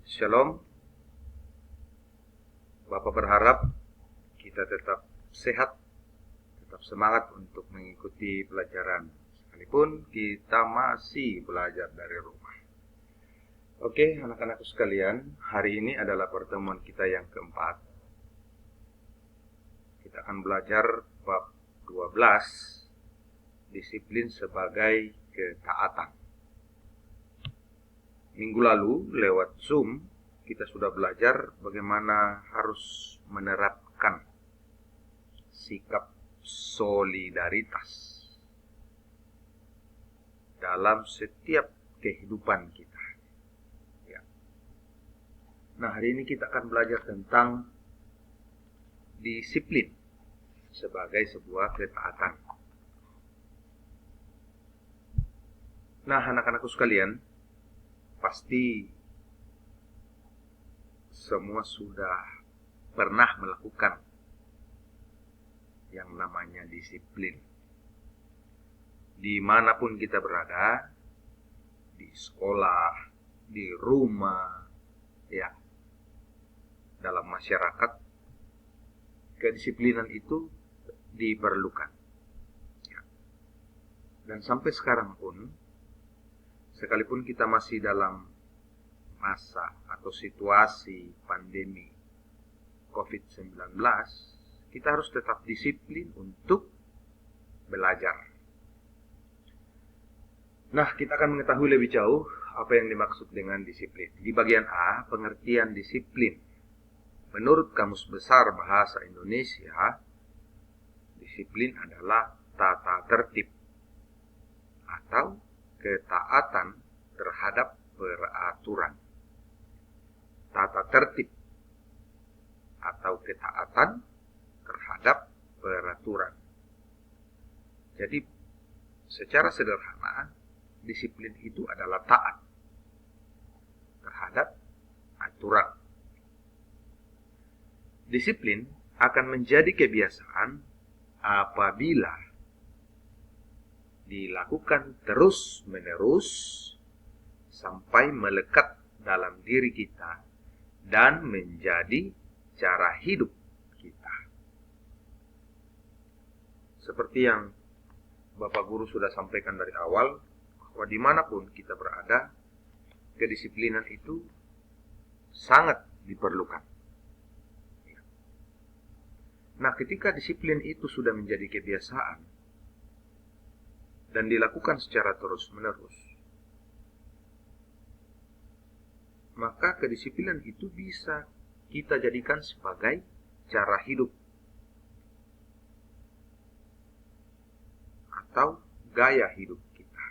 Shalom, Bapak berharap kita tetap sehat, tetap semangat untuk mengikuti pelajaran, sekalipun kita masih belajar dari rumah. Oke, anak-anakku sekalian, hari ini adalah pertemuan kita yang keempat. Kita akan belajar bab 12, disiplin sebagai ketaatan. Minggu lalu lewat Zoom kita sudah belajar bagaimana harus menerapkan sikap solidaritas dalam setiap kehidupan kita. Ya. Nah, hari ini kita akan belajar tentang disiplin sebagai sebuah ketaatan. Nah, anak-anakku sekalian, pasti semua sudah pernah melakukan yang namanya disiplin. Dimanapun kita berada, di sekolah, di rumah, ya, dalam masyarakat, kedisiplinan itu diperlukan. Ya. Dan sampai sekarang pun, sekalipun kita masih dalam masa atau situasi pandemi COVID-19, kita harus tetap disiplin untuk belajar. Nah, kita akan mengetahui lebih jauh apa yang dimaksud dengan disiplin. Di bagian A, pengertian disiplin. Menurut Kamus Besar Bahasa Indonesia, disiplin adalah tata tertib atau ketaatan terhadap peraturan. Tata tertib atau ketaatan terhadap peraturan. Jadi, secara sederhana, disiplin itu adalah taat terhadap aturan. Disiplin akan menjadi kebiasaan apabila dilakukan terus-menerus sampai melekat dalam diri kita dan menjadi cara hidup kita. Seperti yang Bapak Guru sudah sampaikan dari awal, bahwa dimanapun kita berada, kedisiplinan itu sangat diperlukan. Nah, ketika disiplin itu sudah menjadi kebiasaan dan dilakukan secara terus-menerus, maka kedisiplinan itu bisa kita jadikan sebagai cara hidup atau gaya hidup kita.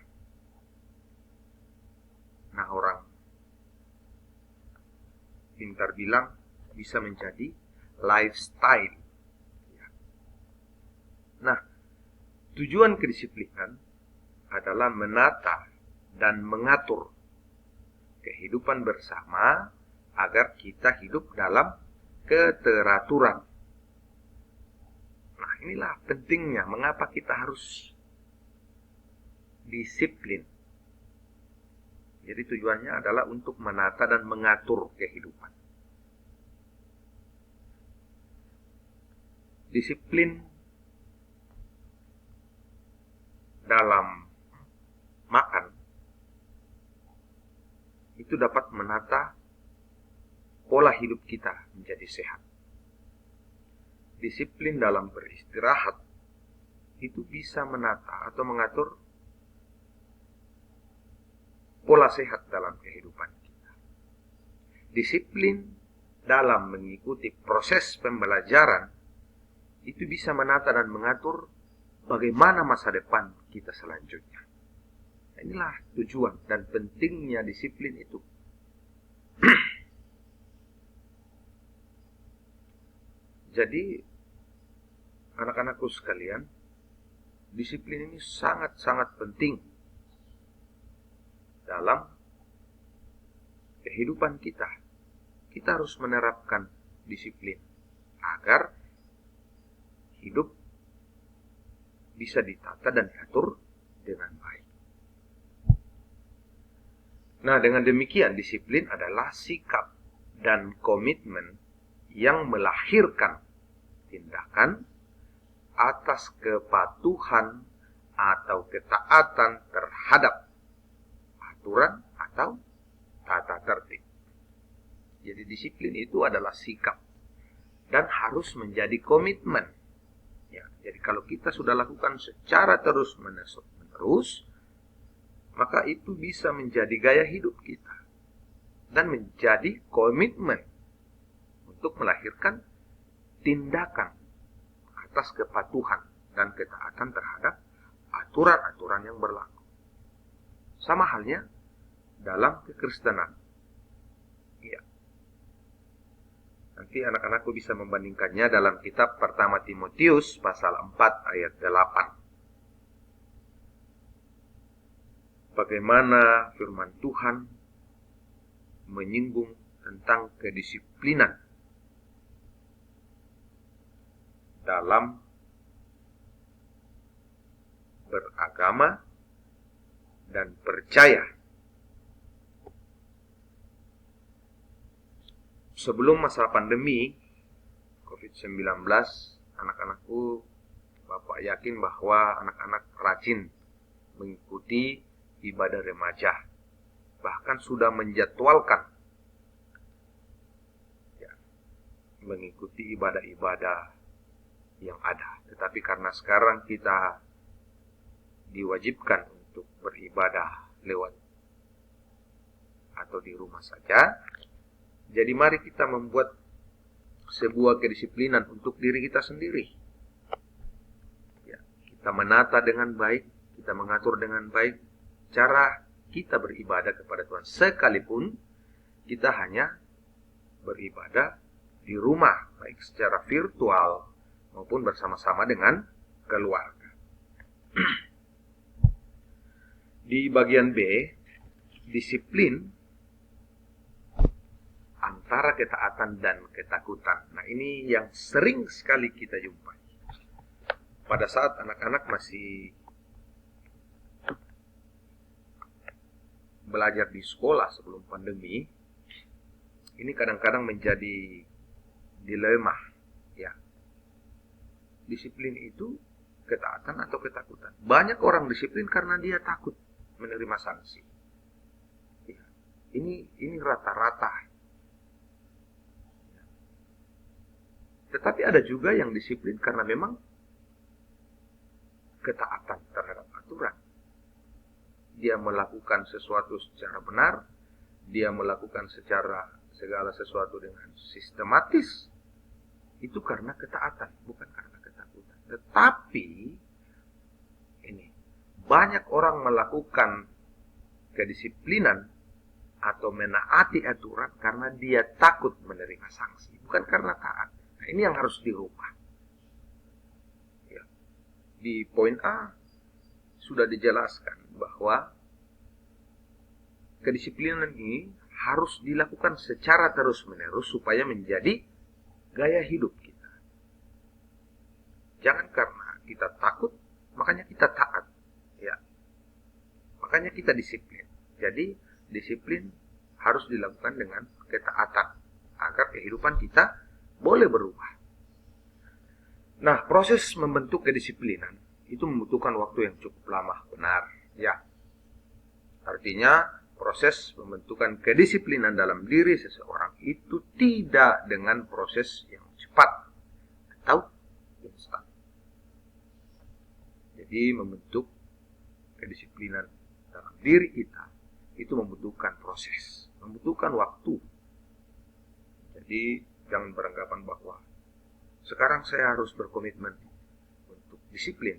Nah, orang pintar bilang bisa menjadi lifestyle. Nah, tujuan kedisiplinan adalah menata dan mengatur kehidupan bersama agar kita hidup dalam keteraturan. Nah, inilah pentingnya mengapa kita harus disiplin. Jadi tujuannya adalah untuk menata dan mengatur kehidupan. Disiplin dalam makan itu dapat menata pola hidup kita menjadi sehat. Disiplin dalam beristirahat itu bisa menata atau mengatur pola sehat dalam kehidupan kita. Disiplin dalam mengikuti proses pembelajaran itu bisa menata dan mengatur bagaimana masa depan kita selanjutnya. Inilah tujuan dan pentingnya disiplin itu. Jadi, anak-anakku sekalian, disiplin ini sangat-sangat penting dalam kehidupan kita. Kita harus menerapkan disiplin agar hidup bisa ditata dan diatur dengan baik. Nah, dengan demikian disiplin adalah sikap dan komitmen yang melahirkan tindakan atas kepatuhan atau ketaatan terhadap aturan atau tata tertib. Jadi disiplin itu adalah sikap dan harus menjadi komitmen. Ya, jadi kalau kita sudah lakukan secara terus-menerus, maka itu bisa menjadi gaya hidup kita dan menjadi komitmen untuk melahirkan tindakan atas kepatuhan dan ketaatan terhadap aturan-aturan yang berlaku. Sama halnya dalam kekristenan. Ya. Nanti anak-anakku bisa membandingkannya dalam kitab pertama Timotius pasal 4 ayat 8. Bagaimana firman Tuhan menyinggung tentang kedisiplinan dalam beragama dan percaya. Sebelum masa pandemi COVID-19, anak-anakku, Bapak yakin bahwa anak-anak rajin mengikuti ibadah remaja, bahkan sudah menjadwalkan mengikuti ibadah-ibadah yang ada. Tetapi karena sekarang kita diwajibkan untuk beribadah lewat atau di rumah saja, jadi mari kita membuat sebuah kedisiplinan untuk diri kita sendiri. Ya, kita menata dengan baik, kita mengatur dengan baik cara kita beribadah kepada Tuhan, sekalipun kita hanya beribadah di rumah, baik secara virtual maupun bersama-sama dengan keluarga. Di bagian B, disiplin antara ketaatan dan ketakutan. Nah, ini yang sering sekali kita jumpai. Pada saat anak-anak masih belajar di sekolah sebelum pandemi, ini kadang-kadang menjadi dilema, ya. Disiplin itu ketaatan atau ketakutan. Banyak orang disiplin karena dia takut menerima sanksi. Ya. Ini rata-rata. Ya. Tetapi ada juga yang disiplin karena memang ketaatan terhadap aturan. Dia melakukan sesuatu secara benar, dia melakukan segala sesuatu dengan sistematis, itu karena ketaatan, bukan karena ketakutan. Tetapi ini banyak orang melakukan kedisiplinan atau menaati aturan karena dia takut menerima sanksi, bukan karena taat. Nah, ini yang harus dirubah. Ya. Di poin A sudah dijelaskan bahwa kedisiplinan ini harus dilakukan secara terus-menerus supaya menjadi gaya hidup kita. Jangan karena kita takut, makanya kita taat. Ya. Makanya kita disiplin. Jadi, disiplin harus dilakukan dengan ketaatan agar kehidupan kita boleh berubah. Nah, proses membentuk kedisiplinan itu membutuhkan waktu yang cukup lama, benar. Ya. Artinya, proses pembentukan kedisiplinan dalam diri seseorang itu tidak dengan proses yang cepat atau instan. Jadi membentuk kedisiplinan dalam diri kita itu membutuhkan proses, membutuhkan waktu. Jadi jangan beranggapan bahwa sekarang saya harus berkomitmen untuk disiplin.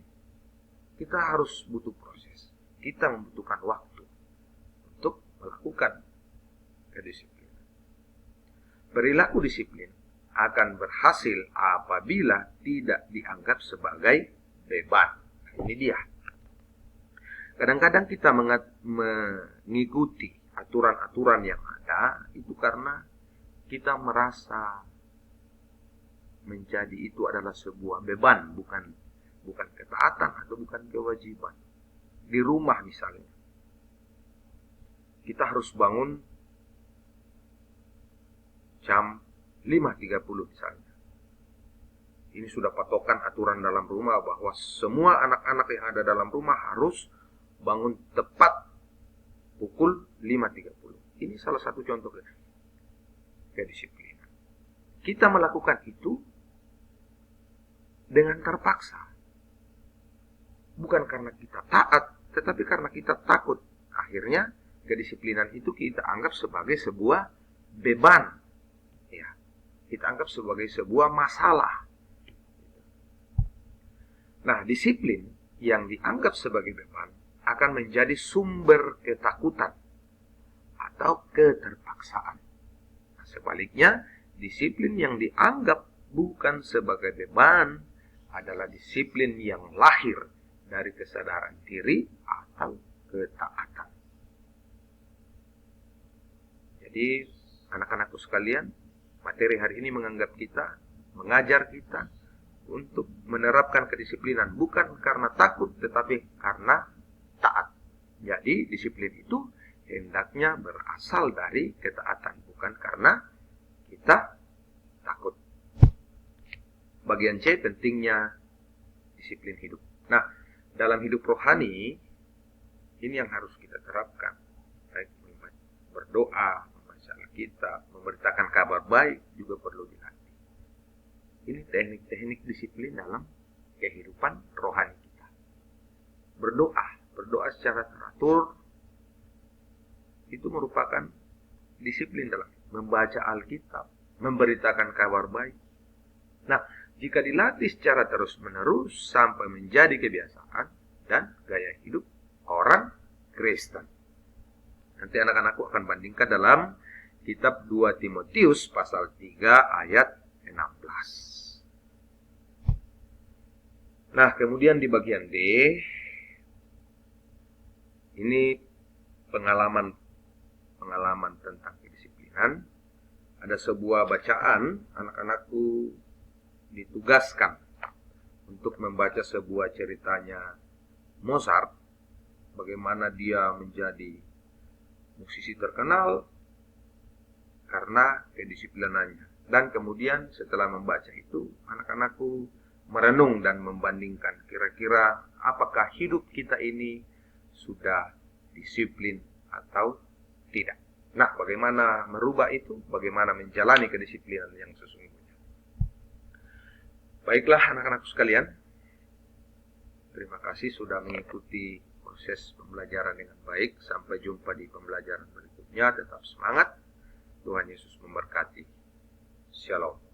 Kita harus butuh proses. Kita membutuhkan waktu untuk melakukan kedisiplinan. Perilaku disiplin akan berhasil apabila tidak dianggap sebagai beban. Ini dia. Kadang-kadang kita mengikuti aturan-aturan yang ada itu karena kita merasa menjadi itu adalah sebuah beban, bukan ketaatan atau bukan kewajiban. Di rumah misalnya, kita harus bangun jam 5.30 misalnya. Ini sudah patokan aturan dalam rumah bahwa semua anak-anak yang ada dalam rumah harus bangun tepat pukul 5.30. Ini salah satu contoh kedisiplinan. Kita melakukan itu dengan terpaksa. Bukan karena kita taat, tetapi karena kita takut. Akhirnya kedisiplinan itu kita anggap sebagai sebuah beban. Ya, kita anggap sebagai sebuah masalah. Nah, disiplin yang dianggap sebagai beban akan menjadi sumber ketakutan atau keterpaksaan. Nah, sebaliknya, disiplin yang dianggap bukan sebagai beban adalah disiplin yang lahir dari kesadaran diri atau ketaatan. Jadi, anak-anakku sekalian, materi hari ini mengajar kita untuk menerapkan kedisiplinan bukan karena takut, tetapi karena taat. Jadi, disiplin itu hendaknya berasal dari ketaatan, bukan karena kita takut. Bagian C, pentingnya disiplin hidup. Nah, dalam hidup rohani, ini yang harus kita terapkan. Baik berdoa, membaca Alkitab, memberitakan kabar baik juga perlu dilatih. Ini teknik-teknik disiplin dalam kehidupan rohani kita. Berdoa secara teratur, itu merupakan disiplin dalam membaca Alkitab, memberitakan kabar baik. Nah, jika dilatih secara terus-menerus sampai menjadi kebiasaan dan gaya hidup orang Kristen. Nanti anak-anakku akan bandingkan dalam kitab 2 Timotius pasal 3 ayat 16. Nah, kemudian di bagian D, ini pengalaman tentang kedisiplinan. Ada sebuah bacaan, anak-anakku ditugaskan untuk membaca sebuah ceritanya Mozart, bagaimana dia menjadi musisi terkenal karena kedisiplinannya. Dan kemudian setelah membaca itu, anak-anakku merenung dan membandingkan kira-kira apakah hidup kita ini sudah disiplin atau tidak. Nah, bagaimana merubah itu? Bagaimana menjalani kedisiplinan yang sesungguhnya? Baiklah anak-anakku sekalian, terima kasih sudah mengikuti proses pembelajaran dengan baik. Sampai jumpa di pembelajaran berikutnya. Tetap semangat. Tuhan Yesus memberkati. Shalom.